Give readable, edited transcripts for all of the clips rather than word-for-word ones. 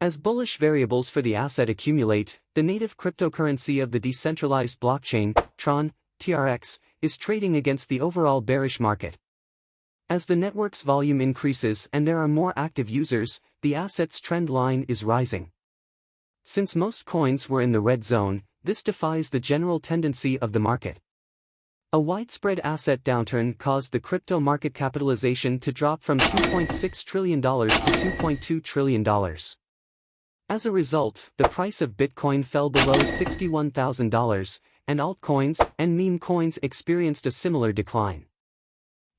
As bullish variables for the asset accumulate, the native cryptocurrency of the decentralized blockchain, Tron TRX, is trading against the overall bearish market. As the network's volume increases and there are more active users, the asset's trend line is rising. Since most coins were in the red zone, this defies the general tendency of the market. A widespread asset downturn caused the crypto market capitalization to drop from $2.6 trillion to $2.2 trillion. As a result, the price of Bitcoin fell below $61,000, and altcoins and meme coins experienced a similar decline.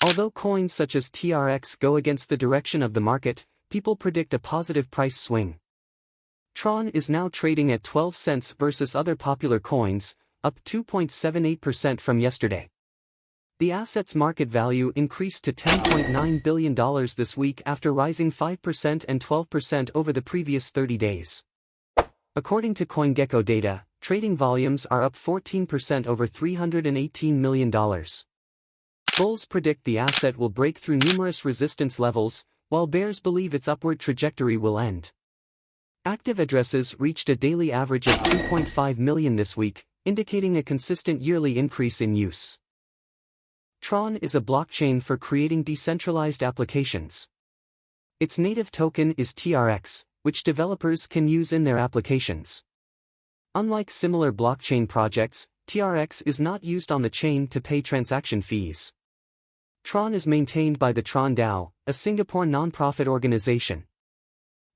Although coins such as TRX go against the direction of the market, people predict a positive price swing. Tron is now trading at 12 cents versus other popular coins, up 2.78% from yesterday. The asset's market value increased to $10.9 billion this week after rising 5% and 12% over the previous 30 days. According to CoinGecko data, trading volumes are up 14% over $318 million. Bulls predict the asset will break through numerous resistance levels, while bears believe its upward trajectory will end. Active addresses reached a daily average of 2.5 million this week, indicating a consistent yearly increase in use. Tron is a blockchain for creating decentralized applications. Its native token is TRX, which developers can use in their applications. Unlike similar blockchain projects, TRX is not used on the chain to pay transaction fees. Tron is maintained by the Tron DAO, a Singapore non-profit organization.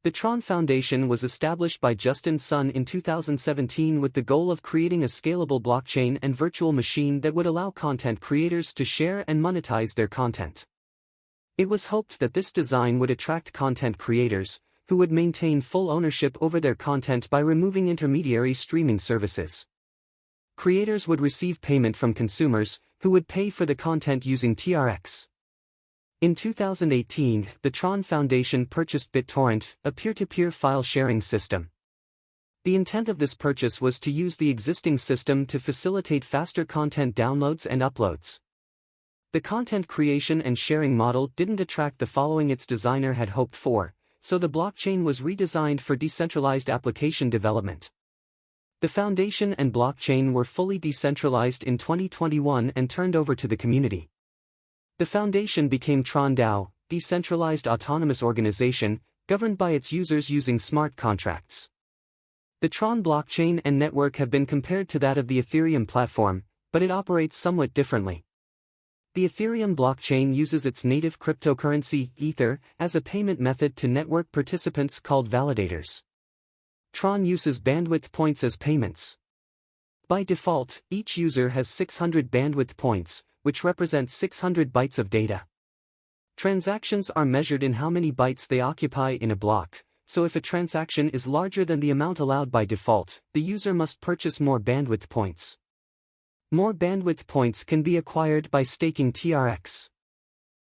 The Tron Foundation was established by Justin Sun in 2017 with the goal of creating a scalable blockchain and virtual machine that would allow content creators to share and monetize their content. It was hoped that this design would attract content creators, who would maintain full ownership over their content by removing intermediary streaming services. Creators would receive payment from consumers, who would pay for the content using TRX. In 2018, the Tron Foundation purchased BitTorrent, a peer-to-peer file sharing system. The intent of this purchase was to use the existing system to facilitate faster content downloads and uploads. The content creation and sharing model didn't attract the following its designer had hoped for, so the blockchain was redesigned for decentralized application development. The foundation and blockchain were fully decentralized in 2021 and turned over to the community. The foundation became Tron DAO, decentralized autonomous organization, governed by its users using smart contracts. The Tron blockchain and network have been compared to that of the Ethereum platform, but it operates somewhat differently. The Ethereum blockchain uses its native cryptocurrency, Ether, as a payment method to network participants called validators. Tron uses bandwidth points as payments. By default, each user has 600 bandwidth points, which represents 600 bytes of data. Transactions are measured in how many bytes they occupy in a block, so if a transaction is larger than the amount allowed by default, the user must purchase more bandwidth points. More bandwidth points can be acquired by staking TRX.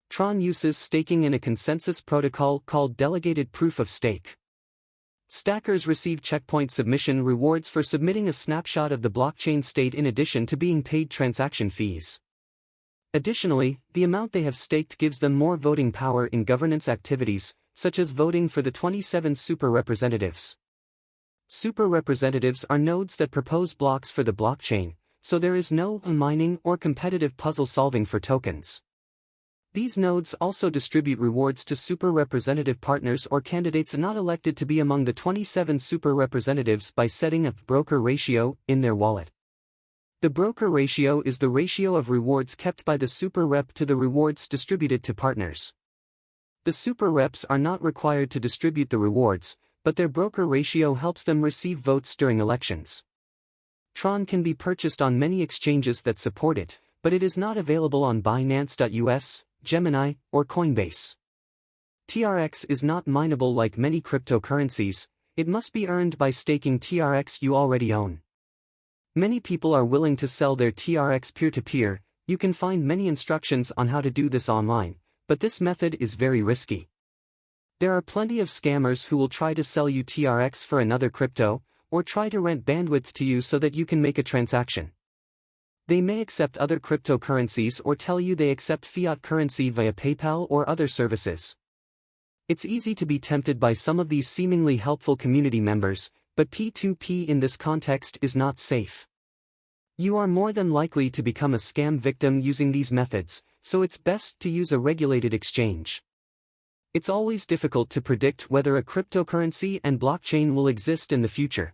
Tron uses staking in a consensus protocol called delegated proof of stake. Stackers receive checkpoint submission rewards for submitting a snapshot of the blockchain state in addition to being paid transaction fees. Additionally, the amount they have staked gives them more voting power in governance activities, such as voting for the 27 super representatives. Super representatives are nodes that propose blocks for the blockchain, so there is no mining or competitive puzzle solving for tokens. These nodes also distribute rewards to super representative partners or candidates not elected to be among the 27 super representatives by setting a broker ratio in their wallet. The broker ratio is the ratio of rewards kept by the super rep to the rewards distributed to partners. The super reps are not required to distribute the rewards, but their broker ratio helps them receive votes during elections. Tron can be purchased on many exchanges that support it, but it is not available on Binance.us, Gemini, or Coinbase. TRX is not mineable like many cryptocurrencies, it must be earned by staking TRX you already own. Many people are willing to sell their TRX peer-to-peer. You can find many instructions on how to do this online, but this method is very risky. There are plenty of scammers who will try to sell you TRX for another crypto, or try to rent bandwidth to you so that you can make a transaction. They may accept other cryptocurrencies or tell you they accept fiat currency via PayPal or other services. It's easy to be tempted by some of these seemingly helpful community members, but P2P in this context is not safe. You are more than likely to become a scam victim using these methods, so it's best to use a regulated exchange. It's always difficult to predict whether a cryptocurrency and blockchain will exist in the future.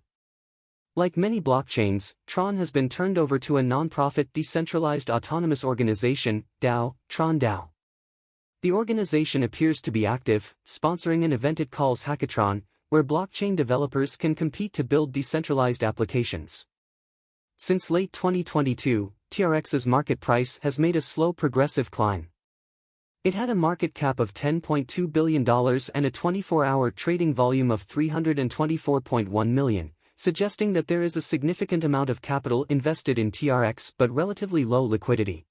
Like many blockchains, Tron has been turned over to a non-profit decentralized autonomous organization, DAO, Tron DAO. The organization appears to be active, sponsoring an event it calls Hackathon, where blockchain developers can compete to build decentralized applications. Since late 2022, TRX's market price has made a slow progressive climb. It had a market cap of $10.2 billion and a 24-hour trading volume of 324.1 million, suggesting that there is a significant amount of capital invested in TRX but relatively low liquidity.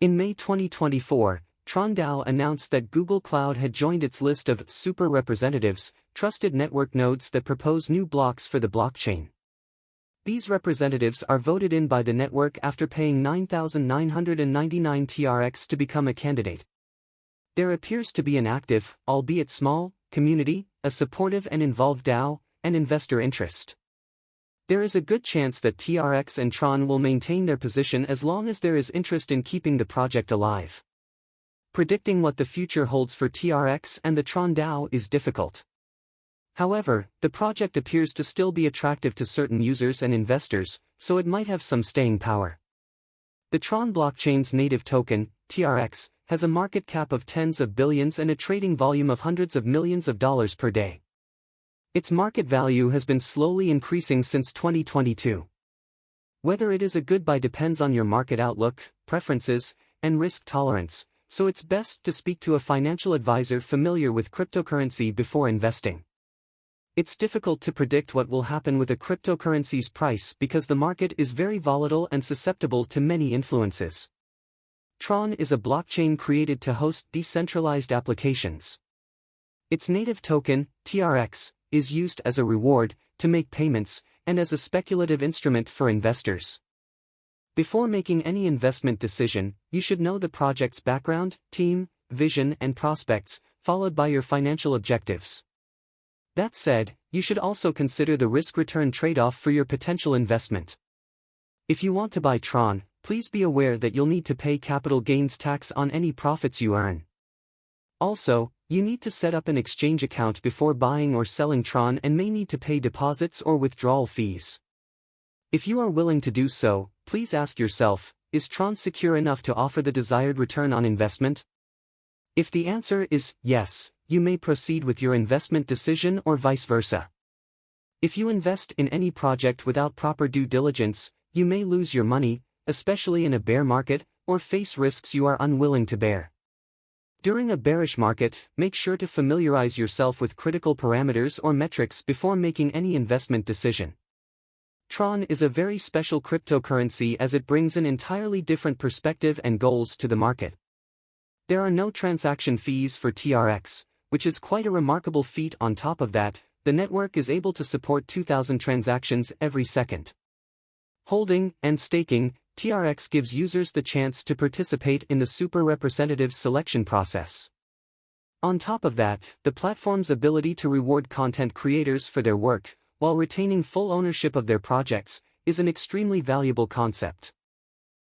In May 2024, Tron DAO announced that Google Cloud had joined its list of super representatives, trusted network nodes that propose new blocks for the blockchain. These representatives are voted in by the network after paying 9,999 TRX to become a candidate. There appears to be an active, albeit small, community, a supportive and involved DAO, and investor interest. There is a good chance that TRX and Tron will maintain their position as long as there is interest in keeping the project alive. Predicting what the future holds for TRX and the Tron DAO is difficult. However, the project appears to still be attractive to certain users and investors, so it might have some staying power. The Tron blockchain's native token, TRX, has a market cap of tens of billions and a trading volume of hundreds of millions of dollars per day. Its market value has been slowly increasing since 2022. Whether it is a good buy depends on your market outlook, preferences, and risk tolerance, so it's best to speak to a financial advisor familiar with cryptocurrency before investing. It's difficult to predict what will happen with a cryptocurrency's price because the market is very volatile and susceptible to many influences. Tron is a blockchain created to host decentralized applications. Its native token, TRX, is used as a reward, to make payments, and as a speculative instrument for investors. Before making any investment decision, you should know the project's background, team, vision, and prospects, followed by your financial objectives. That said, you should also consider the risk-return trade-off for your potential investment. If you want to buy Tron, please be aware that you'll need to pay capital gains tax on any profits you earn. Also, you need to set up an exchange account before buying or selling Tron and may need to pay deposits or withdrawal fees. If you are willing to do so, please ask yourself, is Tron secure enough to offer the desired return on investment? If the answer is yes, you may proceed with your investment decision or vice versa. If you invest in any project without proper due diligence, you may lose your money, especially in a bear market, or face risks you are unwilling to bear. During a bearish market, make sure to familiarize yourself with critical parameters or metrics before making any investment decision. Tron is a very special cryptocurrency as it brings an entirely different perspective and goals to the market. There are no transaction fees for TRX, which is quite a remarkable feat. On top of that, the network is able to support 2,000 transactions every second. Holding and staking, TRX gives users the chance to participate in the super representative selection process. On top of that, the platform's ability to reward content creators for their work, while retaining full ownership of their projects, is an extremely valuable concept.